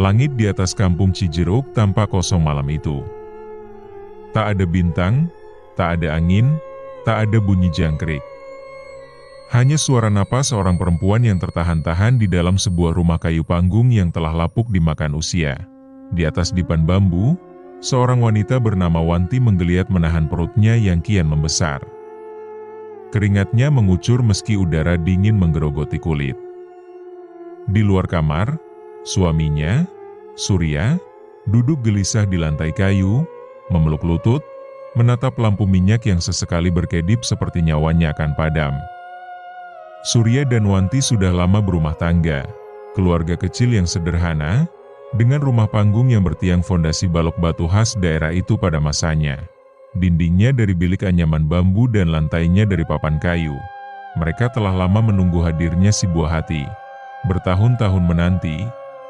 Langit di atas kampung Cijeruk tampak kosong malam itu. Tak ada bintang, tak ada angin, tak ada bunyi jangkrik. Hanya suara napas seorang perempuan yang tertahan-tahan di dalam sebuah rumah kayu panggung yang telah lapuk dimakan usia. Di atas dipan bambu, seorang wanita bernama Wanti menggeliat menahan perutnya yang kian membesar. Keringatnya mengucur meski udara dingin menggerogoti kulit. Di luar kamar, suaminya, Surya, duduk gelisah di lantai kayu, memeluk lutut, menatap lampu minyak yang sesekali berkedip seperti nyawanya akan padam. Surya dan Wanti sudah lama berumah tangga, keluarga kecil yang sederhana, dengan rumah panggung yang bertiang fondasi balok batu khas daerah itu pada masanya. Dindingnya dari bilik anyaman bambu dan lantainya dari papan kayu. Mereka telah lama menunggu hadirnya si buah hati. Bertahun-tahun menanti,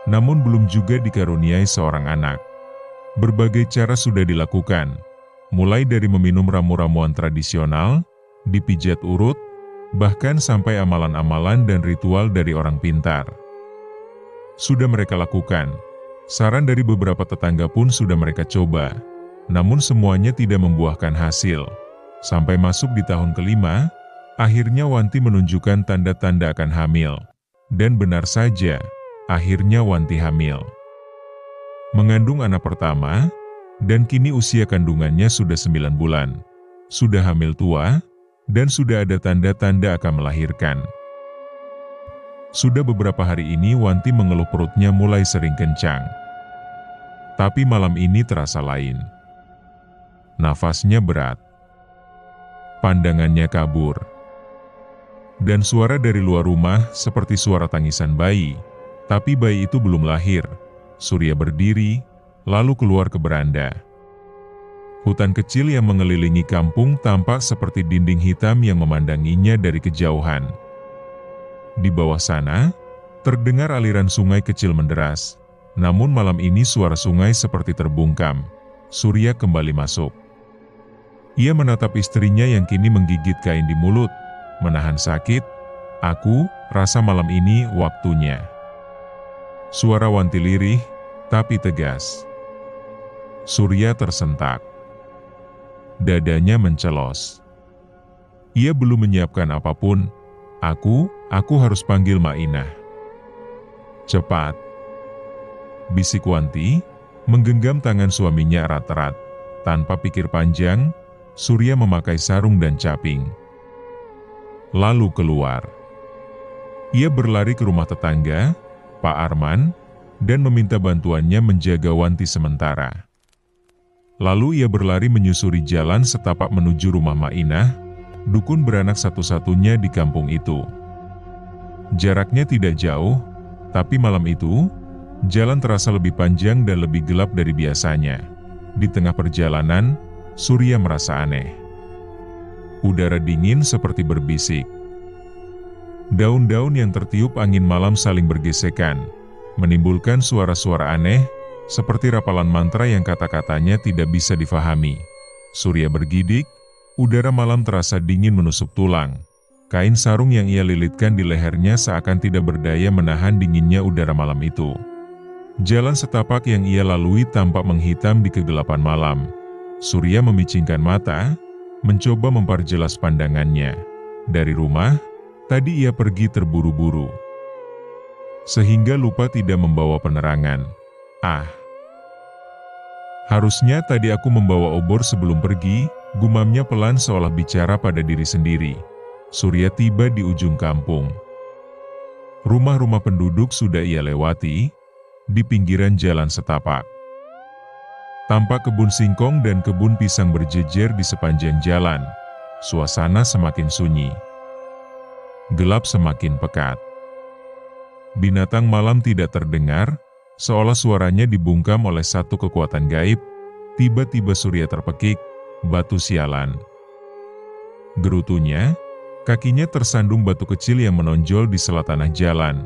namun belum juga dikaruniai seorang anak. Berbagai cara sudah dilakukan, mulai dari meminum ramu-ramuan tradisional, dipijat urut, bahkan sampai amalan-amalan dan ritual dari orang pintar. Sudah mereka lakukan, saran dari beberapa tetangga pun sudah mereka coba, namun semuanya tidak membuahkan hasil. Sampai masuk di tahun kelima, akhirnya Wanti menunjukkan tanda-tanda akan hamil. Dan benar saja, akhirnya Wanti hamil. Mengandung anak pertama, dan kini usia kandungannya sudah 9 bulan. Sudah hamil tua, dan sudah ada tanda-tanda akan melahirkan. Sudah beberapa hari ini Wanti mengeluh perutnya mulai sering kencang. Tapi malam ini terasa lain. Nafasnya berat. Pandangannya kabur. Dan suara dari luar rumah seperti suara tangisan bayi. Tapi bayi itu belum lahir. Surya berdiri, lalu keluar ke beranda. Hutan kecil yang mengelilingi kampung tampak seperti dinding hitam yang memandanginya dari kejauhan. Di bawah sana, terdengar aliran sungai kecil menderas. Namun malam ini suara sungai seperti terbungkam. Surya kembali masuk. Ia menatap istrinya yang kini menggigit kain di mulut, menahan sakit. Aku rasa malam ini waktunya. Suara Wanti lirih, tapi tegas. Surya tersentak. Dadanya mencelos. Ia belum menyiapkan apapun. Aku harus panggil Mainah. Cepat. Bisik Wanti, menggenggam tangan suaminya erat-erat. Tanpa pikir panjang, Surya memakai sarung dan caping. Lalu keluar. Ia berlari ke rumah tetangga, Pak Arman, dan meminta bantuannya menjaga Wanti sementara. Lalu ia berlari menyusuri jalan setapak menuju rumah Mainah, dukun beranak satu-satunya di kampung itu. Jaraknya tidak jauh, tapi malam itu, jalan terasa lebih panjang dan lebih gelap dari biasanya. Di tengah perjalanan, Surya merasa aneh. Udara dingin seperti berbisik. Daun-daun yang tertiup angin malam saling bergesekan, menimbulkan suara-suara aneh, seperti rapalan mantra yang kata-katanya tidak bisa difahami. Surya bergidik, udara malam terasa dingin menusuk tulang. Kain sarung yang ia lilitkan di lehernya seakan tidak berdaya menahan dinginnya udara malam itu. Jalan setapak yang ia lalui tampak menghitam di kegelapan malam. Surya memicingkan mata, mencoba memperjelas pandangannya. Dari rumah, tadi ia pergi terburu-buru, sehingga lupa tidak membawa penerangan. Harusnya tadi aku membawa obor sebelum pergi, gumamnya pelan seolah bicara pada diri sendiri. Surya tiba di ujung kampung. Rumah-rumah penduduk sudah ia lewati, di pinggiran jalan setapak. Tampak kebun singkong dan kebun pisang berjejer di sepanjang jalan. Suasana semakin sunyi. Gelap semakin pekat. Binatang malam tidak terdengar, seolah suaranya dibungkam oleh satu kekuatan gaib. Tiba-tiba Surya terpekik, batu sialan. Gerutunya, kakinya tersandung batu kecil yang menonjol di sela tanah jalan.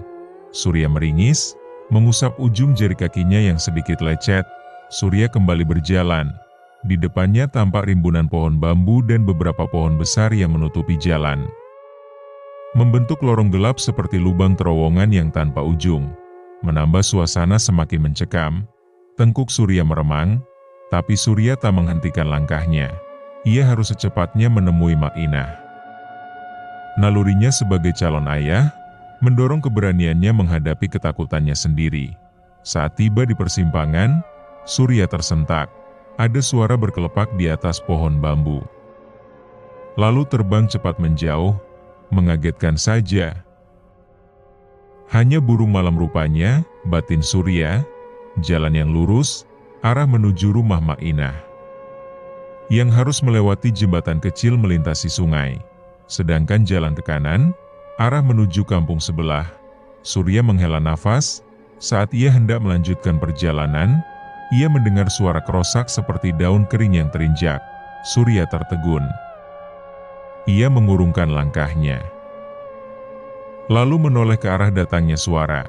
Surya meringis, mengusap ujung jari kakinya yang sedikit lecet. Surya kembali berjalan. Di depannya tampak rimbunan pohon bambu dan beberapa pohon besar yang menutupi jalan. Membentuk lorong gelap seperti lubang terowongan yang tanpa ujung. menambah suasana semakin mencekam. Tengkuk Surya meremang, tapi Surya tak menghentikan langkahnya. Ia harus secepatnya menemui Ma'inah. Nalurinya sebagai calon ayah, mendorong keberaniannya menghadapi ketakutannya sendiri. Saat tiba di persimpangan, Surya tersentak. Ada suara berkelepak di atas pohon bambu. Lalu terbang cepat menjauh, mengagetkan saja. Hanya burung malam rupanya, batin Surya. Jalan yang lurus, arah menuju rumah Ma'inah. Yang harus melewati jembatan kecil melintasi sungai. Sedangkan jalan ke kanan, arah menuju kampung sebelah. Surya menghela nafas. Saat ia hendak melanjutkan perjalanan, ia mendengar suara kerosak seperti daun kering yang terinjak. Surya tertegun. Ia mengurungkan langkahnya. Lalu menoleh ke arah datangnya suara.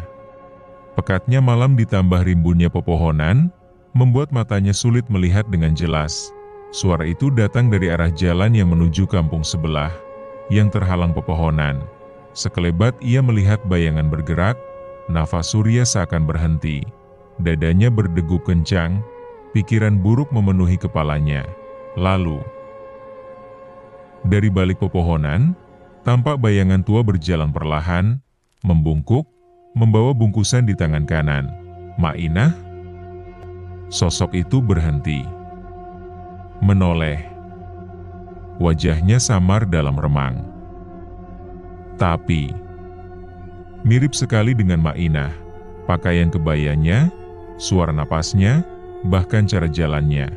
Pekatnya malam ditambah rimbunnya pepohonan, membuat matanya sulit melihat dengan jelas. Suara itu datang dari arah jalan yang menuju kampung sebelah, yang terhalang pepohonan. Sekelebat ia melihat bayangan bergerak, nafas Surya seakan berhenti. Dadanya berdegup kencang, pikiran buruk memenuhi kepalanya. Lalu, dari balik pepohonan, tampak bayangan tua berjalan perlahan, membungkuk, membawa bungkusan di tangan kanan. Ma'inah? Sosok itu berhenti. Menoleh. Wajahnya samar dalam remang. Tapi, mirip sekali dengan Ma'inah. Pakaian kebayanya, suara napasnya, bahkan cara jalannya.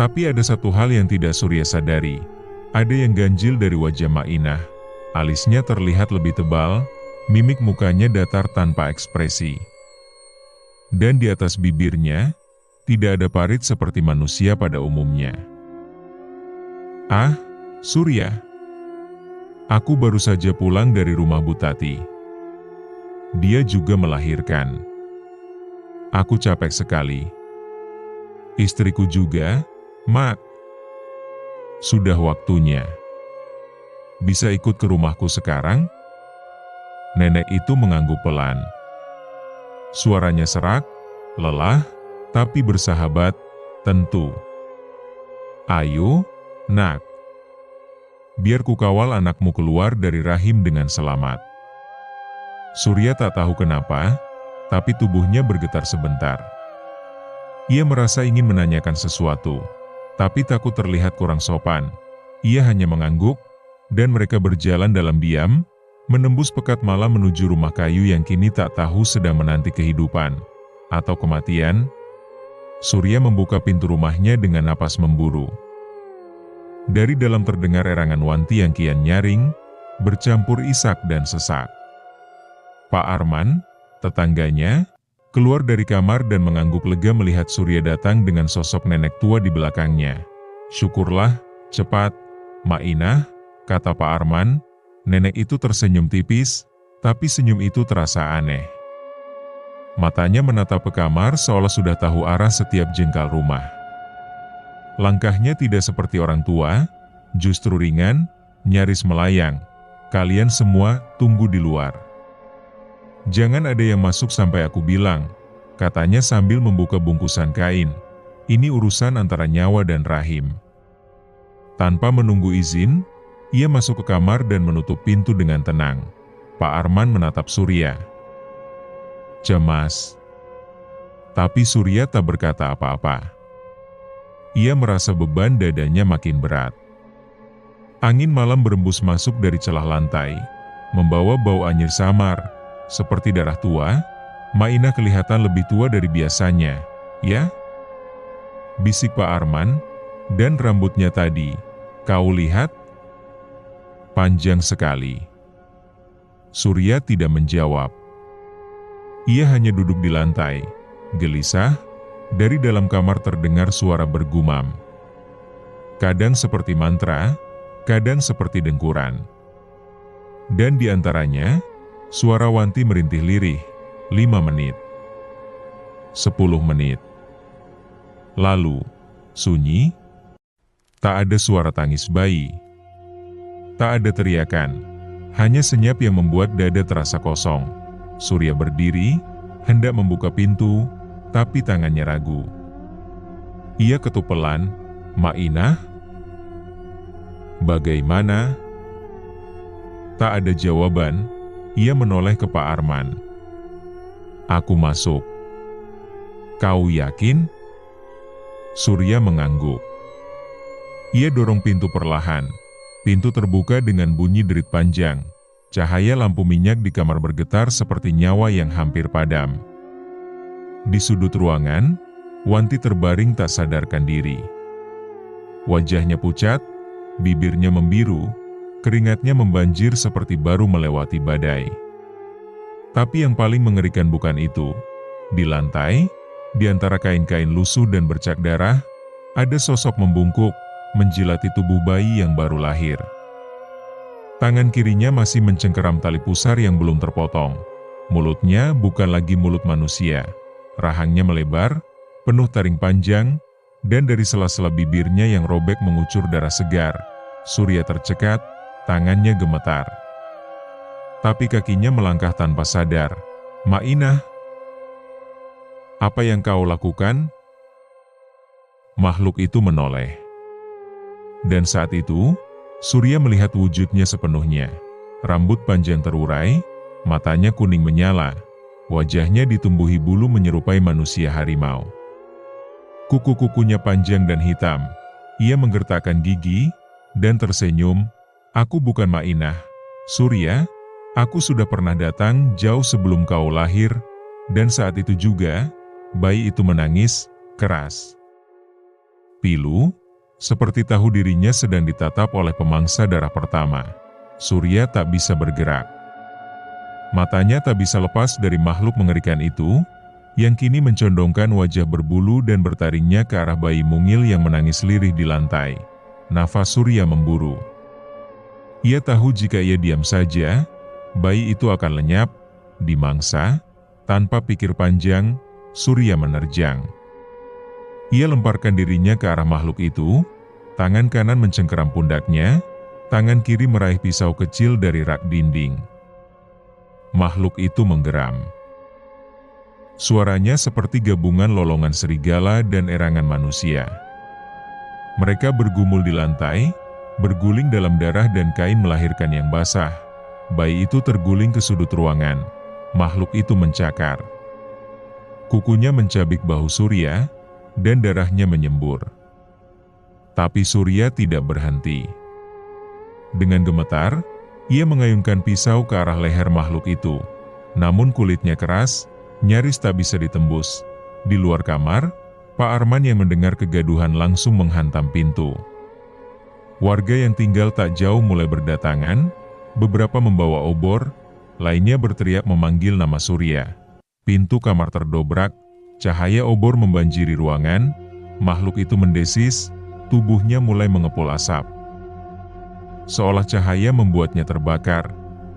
Tapi ada satu hal yang tidak Surya sadari. Ada yang ganjil dari wajah Ma'inah. Alisnya terlihat lebih tebal, mimik mukanya datar tanpa ekspresi. Dan di atas bibirnya, tidak ada parit seperti manusia pada umumnya. "Ah, Surya. Aku baru saja pulang dari rumah Bu Tati. Dia juga melahirkan. Aku capek sekali. Istriku juga, Mak. Sudah waktunya. Bisa ikut ke rumahku sekarang?" Nenek itu mengangguk pelan. Suaranya serak, lelah, tapi bersahabat, tentu. "Ayo, Nak. Biar ku kawal anakmu keluar dari rahim dengan selamat." Surya tak tahu kenapa, tapi tubuhnya bergetar sebentar. Ia merasa ingin menanyakan sesuatu, tapi takut terlihat kurang sopan. Ia hanya mengangguk, dan mereka berjalan dalam diam, menembus pekat malam menuju rumah kayu yang kini tak tahu sedang menanti kehidupan atau kematian. Surya membuka pintu rumahnya dengan napas memburu. Dari dalam terdengar erangan Wanti yang kian nyaring, bercampur isak dan sesak. Pak Arman, tetangganya, keluar dari kamar dan mengangguk lega melihat Surya datang dengan sosok nenek tua di belakangnya. "Syukurlah, cepat, Ma'inah," kata Pak Arman. Nenek itu tersenyum tipis, tapi senyum itu terasa aneh. Matanya menatap ke kamar seolah sudah tahu arah setiap jengkal rumah. Langkahnya tidak seperti orang tua, justru ringan, nyaris melayang. "Kalian semua tunggu di luar. Jangan ada yang masuk sampai aku bilang," katanya sambil membuka bungkusan kain. "Ini urusan antara nyawa dan rahim." Tanpa menunggu izin, ia masuk ke kamar dan menutup pintu dengan tenang. Pak Arman menatap Surya. Cemas. Tapi Surya tak berkata apa-apa. Ia merasa beban dadanya makin berat. Angin malam berembus masuk dari celah lantai, membawa bau anyir samar, seperti darah tua. Ma'inah kelihatan lebih tua dari biasanya. "Ya?" bisik Pak Arman. "Dan rambutnya tadi, kau lihat? Panjang sekali." Surya tidak menjawab. Ia hanya duduk di lantai, gelisah. Dari dalam kamar terdengar suara bergumam. Kadang seperti mantra, kadang seperti dengkuran. Dan di antaranya, suara Wanti merintih lirih. 5 menit. 10 menit. Lalu, sunyi. Tak ada suara tangis bayi. Tak ada teriakan. Hanya senyap yang membuat dada terasa kosong. Surya berdiri, hendak membuka pintu, tapi tangannya ragu. Ia ketuk pelan, "Mainah? Bagaimana?" Tak ada jawaban, ia menoleh ke Pak Arman. "Aku masuk." "Kau yakin?" Surya mengangguk. Ia dorong pintu perlahan. Pintu terbuka dengan bunyi derit panjang. Cahaya lampu minyak di kamar bergetar seperti nyawa yang hampir padam. Di sudut ruangan, Wanti terbaring tak sadarkan diri. Wajahnya pucat, bibirnya membiru, keringatnya membanjir seperti baru melewati badai. Tapi yang paling mengerikan bukan itu. Di lantai, di antara kain-kain lusuh dan bercak darah, ada sosok membungkuk, menjilati tubuh bayi yang baru lahir. Tangan kirinya masih mencengkeram tali pusar yang belum terpotong. Mulutnya bukan lagi mulut manusia. Rahangnya melebar, penuh taring panjang, dan dari sela-sela bibirnya yang robek mengucur darah segar. Surya tercekat, tangannya gemetar. Tapi kakinya melangkah tanpa sadar. "Mainah, apa yang kau lakukan?" Makhluk itu menoleh. Dan saat itu, Surya melihat wujudnya sepenuhnya. Rambut panjang terurai, matanya kuning menyala, wajahnya ditumbuhi bulu menyerupai manusia harimau. Kuku-kukunya panjang dan hitam. Ia menggertakkan gigi, dan tersenyum, "Aku bukan Mainah, Surya. Aku sudah pernah datang jauh sebelum kau lahir, dan saat itu juga, bayi itu menangis keras. Pilu, seperti tahu dirinya sedang ditatap oleh pemangsa darah pertama. Surya tak bisa bergerak. Matanya tak bisa lepas dari makhluk mengerikan itu, yang kini mencondongkan wajah berbulu dan bertaringnya ke arah bayi mungil yang menangis lirih di lantai. Nafas Surya memburu. Ia tahu jika ia diam saja, bayi itu akan lenyap, dimangsa. Tanpa pikir panjang, Surya menerjang. Ia lemparkan dirinya ke arah makhluk itu, tangan kanan mencengkeram pundaknya, tangan kiri meraih pisau kecil dari rak dinding. Makhluk itu menggeram. Suaranya seperti gabungan lolongan serigala dan erangan manusia. Mereka bergumul di lantai, berguling dalam darah dan kain melahirkan yang basah. Bayi itu terguling ke sudut ruangan. Makhluk itu mencakar. Kukunya mencabik bahu Surya, dan darahnya menyembur. Tapi Surya tidak berhenti. Dengan gemetar, ia mengayunkan pisau ke arah leher makhluk itu. Namun kulitnya keras, nyaris tak bisa ditembus. Di luar kamar, Pak Arman yang mendengar kegaduhan langsung menghantam pintu. Warga yang tinggal tak jauh mulai berdatangan, beberapa membawa obor, lainnya berteriak memanggil nama Surya. Pintu kamar terdobrak, cahaya obor membanjiri ruangan, makhluk itu mendesis, tubuhnya mulai mengepul asap. Seolah cahaya membuatnya terbakar.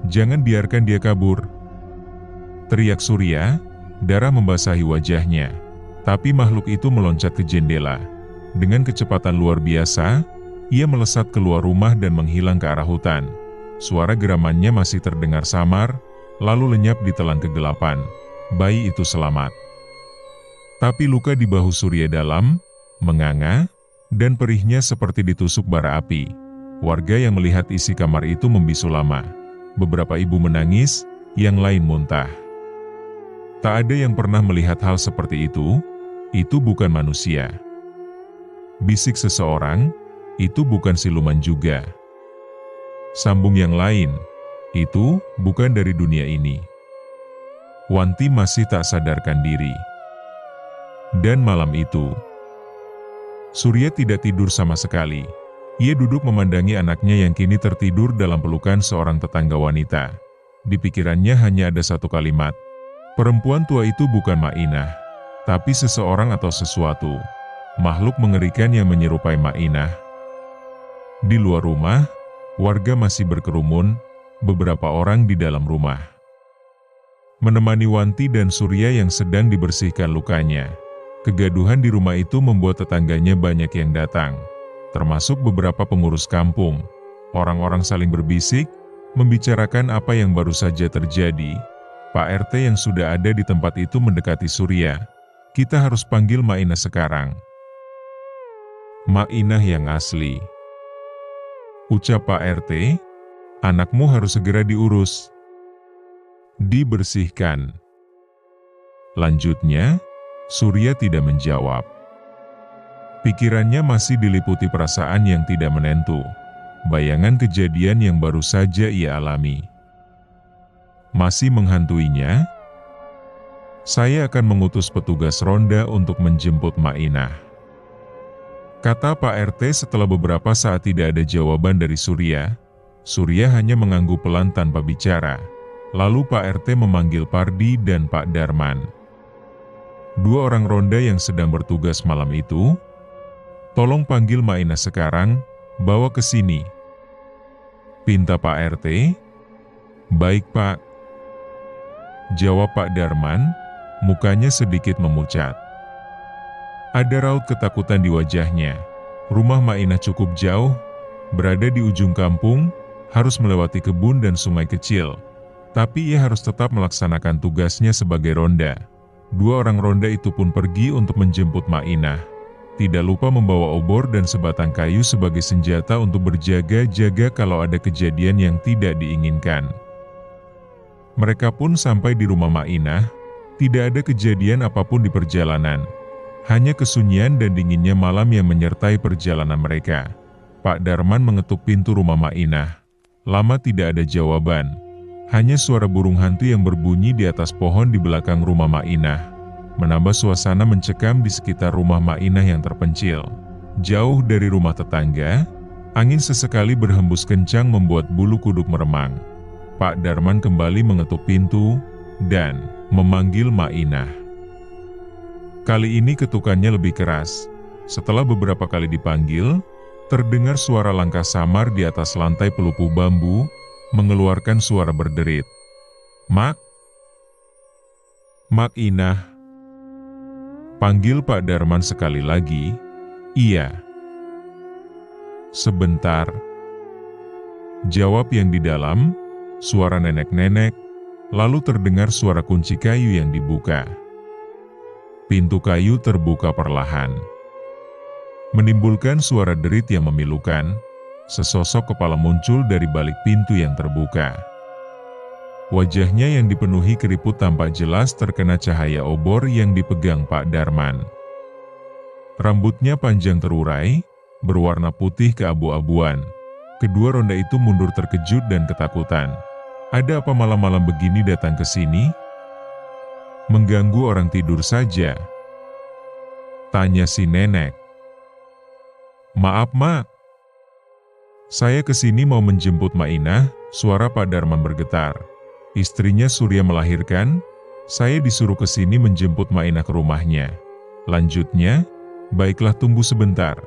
"Jangan biarkan dia kabur!" teriak Surya, darah membasahi wajahnya. Tapi makhluk itu meloncat ke jendela. Dengan kecepatan luar biasa, ia melesat keluar rumah dan menghilang ke arah hutan. Suara geramannya masih terdengar samar, lalu lenyap di telan kegelapan. Bayi itu selamat. Tapi luka di bahu Surya dalam, menganga, dan perihnya seperti ditusuk bara api. Warga yang melihat isi kamar itu membisu lama. Beberapa ibu menangis, yang lain muntah. Tak ada yang pernah melihat hal seperti itu bukan manusia. Bisik seseorang, itu bukan siluman juga. Sambung yang lain, itu bukan dari dunia ini. Wanti masih tak sadarkan diri. Dan malam itu, Surya tidak tidur sama sekali. Ia duduk memandangi anaknya yang kini tertidur dalam pelukan seorang tetangga wanita. Di pikirannya hanya ada satu kalimat. Perempuan tua itu bukan Mainah, tapi seseorang atau sesuatu. Makhluk mengerikan yang menyerupai Mainah. Di luar rumah, warga masih berkerumun, beberapa orang di dalam rumah menemani Wanti dan Surya yang sedang dibersihkan lukanya. Kegaduhan di rumah itu membuat tetangganya banyak yang datang, termasuk beberapa pengurus kampung. Orang-orang saling berbisik, membicarakan apa yang baru saja terjadi. Pak RT yang sudah ada di tempat itu mendekati Surya. Kita harus panggil Mainah sekarang. Mainah yang asli. Ucap Pak RT, anakmu harus segera diurus. Dibersihkan. Lanjutnya, Surya tidak menjawab. Pikirannya masih diliputi perasaan yang tidak menentu, bayangan kejadian yang baru saja ia alami. Masih menghantuinya? Saya akan mengutus petugas ronda untuk menjemput Mainah, kata Pak RT setelah beberapa saat tidak ada jawaban dari Surya. Surya hanya mengangguk pelan tanpa bicara. Lalu Pak RT memanggil Pardi dan Pak Darman. Dua orang ronda yang sedang bertugas malam itu. Tolong panggil Mainah sekarang, bawa ke sini. Pinta Pak RT. Baik Pak. Jawab Pak Darman, mukanya sedikit memucat. Ada raut ketakutan di wajahnya. Rumah Mainah cukup jauh, berada di ujung kampung, harus melewati kebun dan sungai kecil. Tapi ia harus tetap melaksanakan tugasnya sebagai ronda. Dua orang ronda itu pun pergi untuk menjemput Mainah. Tidak lupa membawa obor dan sebatang kayu sebagai senjata untuk berjaga-jaga kalau ada kejadian yang tidak diinginkan. Mereka pun sampai di rumah Mainah. Tidak ada kejadian apapun di perjalanan. Hanya kesunyian dan dinginnya malam yang menyertai perjalanan mereka. Pak Darman mengetuk pintu rumah Mainah. Lama tidak ada jawaban. Hanya suara burung hantu yang berbunyi di atas pohon di belakang rumah Mainah. Menambah suasana mencekam di sekitar rumah Mainah yang terpencil. Jauh dari rumah tetangga, angin sesekali berhembus kencang membuat bulu kuduk meremang. Pak Darman kembali mengetuk pintu dan memanggil Mainah. Kali ini ketukannya lebih keras. Setelah beberapa kali dipanggil, terdengar suara langkah samar di atas lantai pelupuh bambu, mengeluarkan suara berderit. Mak? Mainah? Panggil Pak Darman sekali lagi. Iya. Sebentar. Jawab yang di dalam, suara nenek-nenek, lalu terdengar suara kunci kayu yang dibuka. Pintu kayu terbuka perlahan. Menimbulkan suara derit yang memilukan, sesosok kepala muncul dari balik pintu yang terbuka. Wajahnya yang dipenuhi keriput tampak jelas terkena cahaya obor yang dipegang Pak Darman. Rambutnya panjang terurai, berwarna putih keabu-abuan. Kedua ronda itu mundur terkejut dan ketakutan. Ada apa malam-malam begini datang ke sini? Mengganggu orang tidur saja? Tanya si nenek. Maaf Mak. Saya kesini mau menjemput Mainah, suara Pak Darman bergetar. Istrinya Surya melahirkan, saya disuruh ke sini menjemput Mainah ke rumahnya. Lanjutnya, baiklah tunggu sebentar.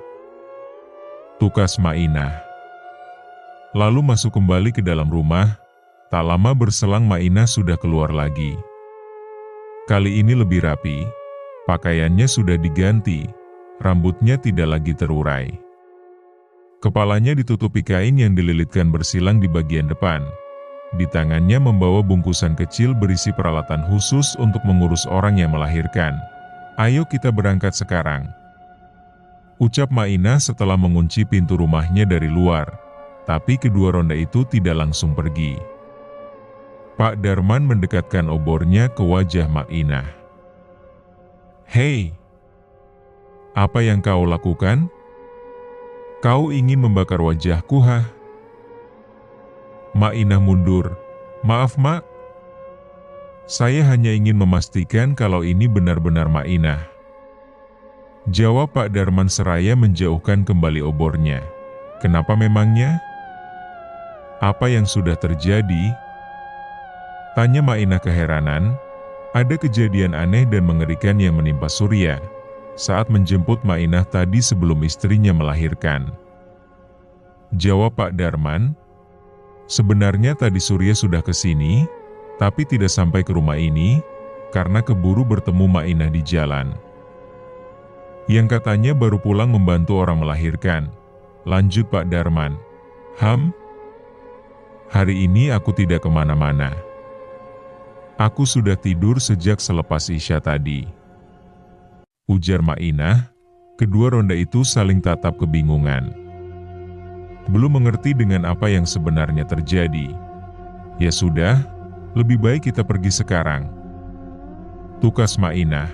Tukas Mainah. Lalu masuk kembali ke dalam rumah, tak lama berselang Mainah sudah keluar lagi. Kali ini lebih rapi, pakaiannya sudah diganti, rambutnya tidak lagi terurai. Kepalanya ditutupi kain yang dililitkan bersilang di bagian depan. Di tangannya membawa bungkusan kecil berisi peralatan khusus untuk mengurus orang yang melahirkan. Ayo kita berangkat sekarang. Ucap Mainah setelah mengunci pintu rumahnya dari luar. Tapi kedua ronda itu tidak langsung pergi. Pak Darman mendekatkan obornya ke wajah Mainah. Hei! Apa yang kau lakukan? Kau ingin membakar wajahku, hah? Mainah mundur. Maaf, Mak. Saya hanya ingin memastikan kalau ini benar-benar Mainah. Jawab Pak Darman seraya menjauhkan kembali obornya. Kenapa memangnya? Apa yang sudah terjadi? Tanya Mainah keheranan. Ada kejadian aneh dan mengerikan yang menimpa Surya saat menjemput Mainah tadi sebelum istrinya melahirkan. Jawab Pak Darman. Sebenarnya tadi Surya sudah ke sini, tapi tidak sampai ke rumah ini, karena keburu bertemu Mainah di jalan. Yang katanya baru pulang membantu orang melahirkan. Lanjut Pak Darman. Hari ini aku tidak kemana-mana. Aku sudah tidur sejak selepas Isya tadi, ujar Mainah. Kedua ronda itu saling tatap kebingungan. Belum mengerti dengan apa yang sebenarnya terjadi. Ya sudah, lebih baik kita pergi sekarang, tukas Mainah.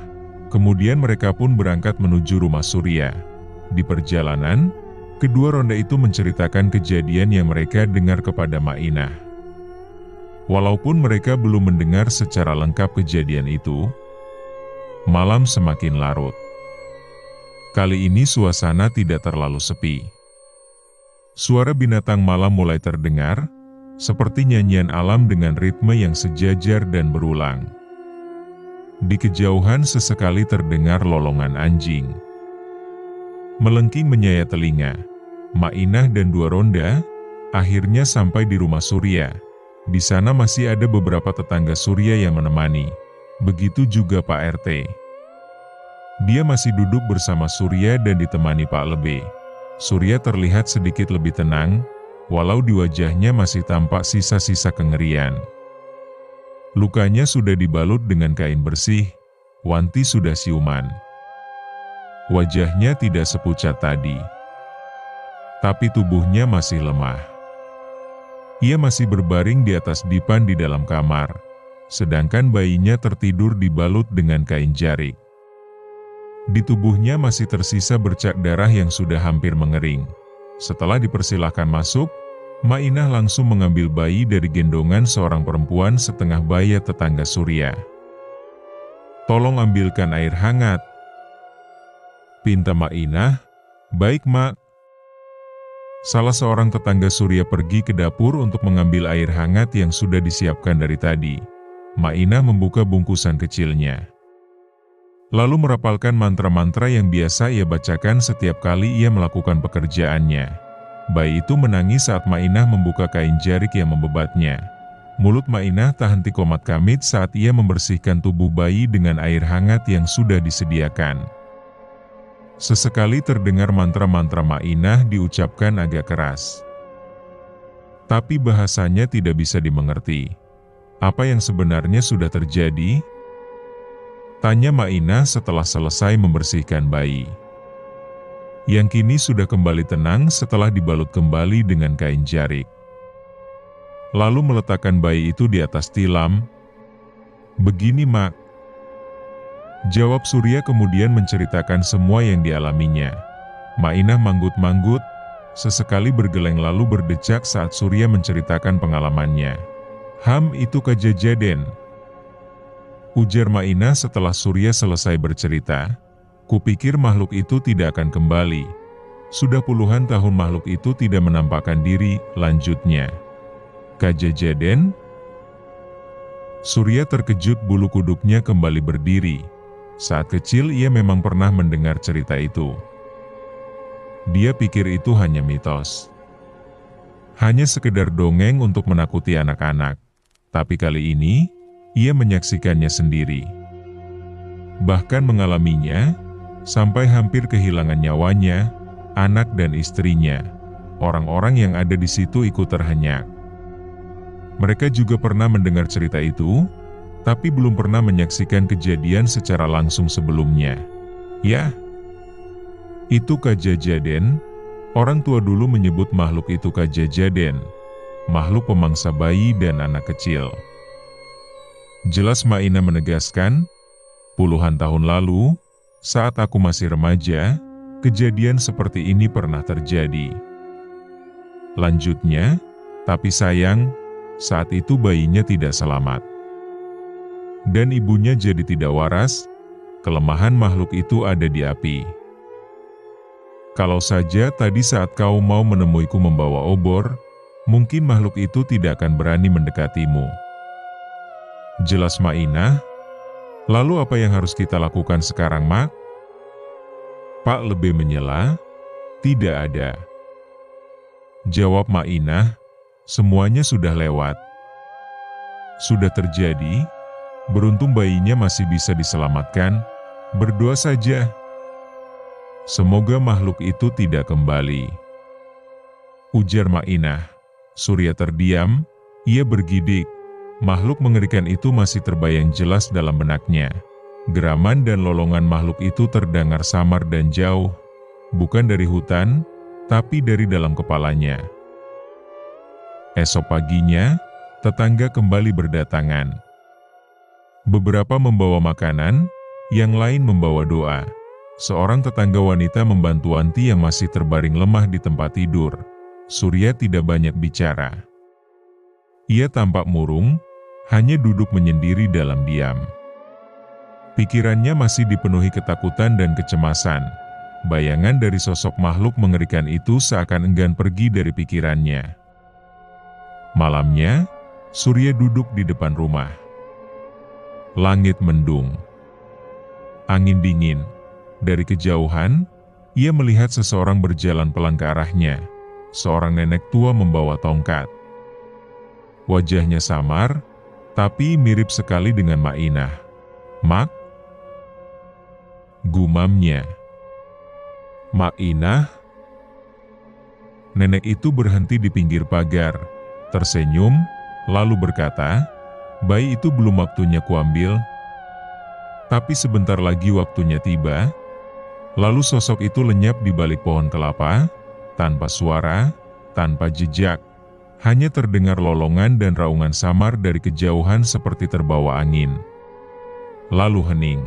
Kemudian mereka pun berangkat menuju rumah Surya. Di perjalanan, kedua ronda itu menceritakan kejadian yang mereka dengar kepada Mainah. Walaupun mereka belum mendengar secara lengkap kejadian itu, malam semakin larut. Kali ini suasana tidak terlalu sepi. Suara binatang malam mulai terdengar, seperti nyanyian alam dengan ritme yang sejajar dan berulang. Di kejauhan sesekali terdengar lolongan anjing. Melengking menyayat telinga, Mainah dan dua ronda akhirnya sampai di rumah Surya. Di sana masih ada beberapa tetangga Surya yang menemani. Begitu juga Pak RT. Dia masih duduk bersama Surya dan ditemani Pak Lebe. Surya terlihat sedikit lebih tenang, walau di wajahnya masih tampak sisa-sisa kengerian. Lukanya sudah dibalut dengan kain bersih, Wanti sudah siuman. Wajahnya tidak sepucat tadi, tapi tubuhnya masih lemah. Ia masih berbaring di atas dipan di dalam kamar, sedangkan bayinya tertidur dibalut dengan kain jarik. Di tubuhnya masih tersisa bercak darah yang sudah hampir mengering. Setelah dipersilahkan masuk, Mainah langsung mengambil bayi dari gendongan seorang perempuan setengah baya tetangga Surya. "Tolong ambilkan air hangat," pinta Mainah. "Baik, Mak." Salah seorang tetangga Surya pergi ke dapur untuk mengambil air hangat yang sudah disiapkan dari tadi. Mainah membuka bungkusan kecilnya, lalu merapalkan mantra-mantra yang biasa ia bacakan setiap kali ia melakukan pekerjaannya. Bayi itu menangis saat Mainah membuka kain jarik yang membebatnya. Mulut Mainah tak henti komat kamit saat ia membersihkan tubuh bayi dengan air hangat yang sudah disediakan. Sesekali terdengar mantra-mantra Mainah diucapkan agak keras, tapi bahasanya tidak bisa dimengerti. Apa yang sebenarnya sudah terjadi? Tanya Mainah setelah selesai membersihkan bayi, yang kini sudah kembali tenang setelah dibalut kembali dengan kain jarik. Lalu meletakkan bayi itu di atas tilam. "Begini, Mak," jawab Surya kemudian menceritakan semua yang dialaminya. Mainah manggut-manggut, sesekali bergeleng lalu berdecak saat Surya menceritakan pengalamannya. Itu kejadian," ujar Mainah setelah Surya selesai bercerita. "Kupikir makhluk itu tidak akan kembali. Sudah puluhan tahun makhluk itu tidak menampakkan diri," lanjutnya. "Kejadian?" Surya terkejut, bulu kuduknya kembali berdiri. Saat kecil ia memang pernah mendengar cerita itu. Dia pikir itu hanya mitos, hanya sekedar dongeng untuk menakuti anak-anak. Tapi kali ini, ia menyaksikannya sendiri. Bahkan mengalaminya, sampai hampir kehilangan nyawanya, anak dan istrinya. Orang-orang yang ada di situ ikut terhenyak. Mereka juga pernah mendengar cerita itu, tapi belum pernah menyaksikan kejadian secara langsung sebelumnya. Ya, itu kejadian. Orang tua dulu menyebut makhluk itu kejadian, makhluk pemangsa bayi dan anak kecil. Jelas Mainah menegaskan, puluhan tahun lalu, saat aku masih remaja, kejadian seperti ini pernah terjadi. Lanjutnya, tapi sayang, saat itu bayinya tidak selamat. Dan ibunya jadi tidak waras. Kelemahan makhluk itu ada di api. Kalau saja tadi saat kau mau menemuiku membawa obor, mungkin makhluk itu tidak akan berani mendekatimu. Jelas Mainah. Lalu apa yang harus kita lakukan sekarang, Mak? Pak Lebe menyela. Tidak ada, jawab Mainah. Semuanya sudah lewat. Sudah terjadi. Beruntung bayinya masih bisa diselamatkan. Berdoa saja, semoga makhluk itu tidak kembali, ujar Mainah. Surya terdiam. Ia bergidik. Makhluk mengerikan itu masih terbayang jelas dalam benaknya. Geraman dan lolongan makhluk itu terdengar samar dan jauh, bukan dari hutan, tapi dari dalam kepalanya. Esok paginya, tetangga kembali berdatangan. Beberapa membawa makanan, yang lain membawa doa. Seorang tetangga wanita membantu Anti yang masih terbaring lemah di tempat tidur. Surya tidak banyak bicara. Ia tampak murung, hanya duduk menyendiri dalam diam. Pikirannya masih dipenuhi ketakutan dan kecemasan. Bayangan dari sosok makhluk mengerikan itu seakan enggan pergi dari pikirannya. Malamnya, Surya duduk di depan rumah. Langit mendung. Angin dingin. Dari kejauhan, ia melihat seseorang berjalan pelan ke arahnya. Seorang nenek tua membawa tongkat. Wajahnya samar, tapi mirip sekali dengan Mainah. "Mak?" gumamnya. "Mainah?" Nenek itu berhenti di pinggir pagar, tersenyum, lalu berkata, "Bayi itu belum waktunya kuambil." Tapi sebentar lagi waktunya tiba. Lalu sosok itu lenyap di balik pohon kelapa, tanpa suara, tanpa jejak. Hanya terdengar lolongan dan raungan samar dari kejauhan seperti terbawa angin. Lalu hening.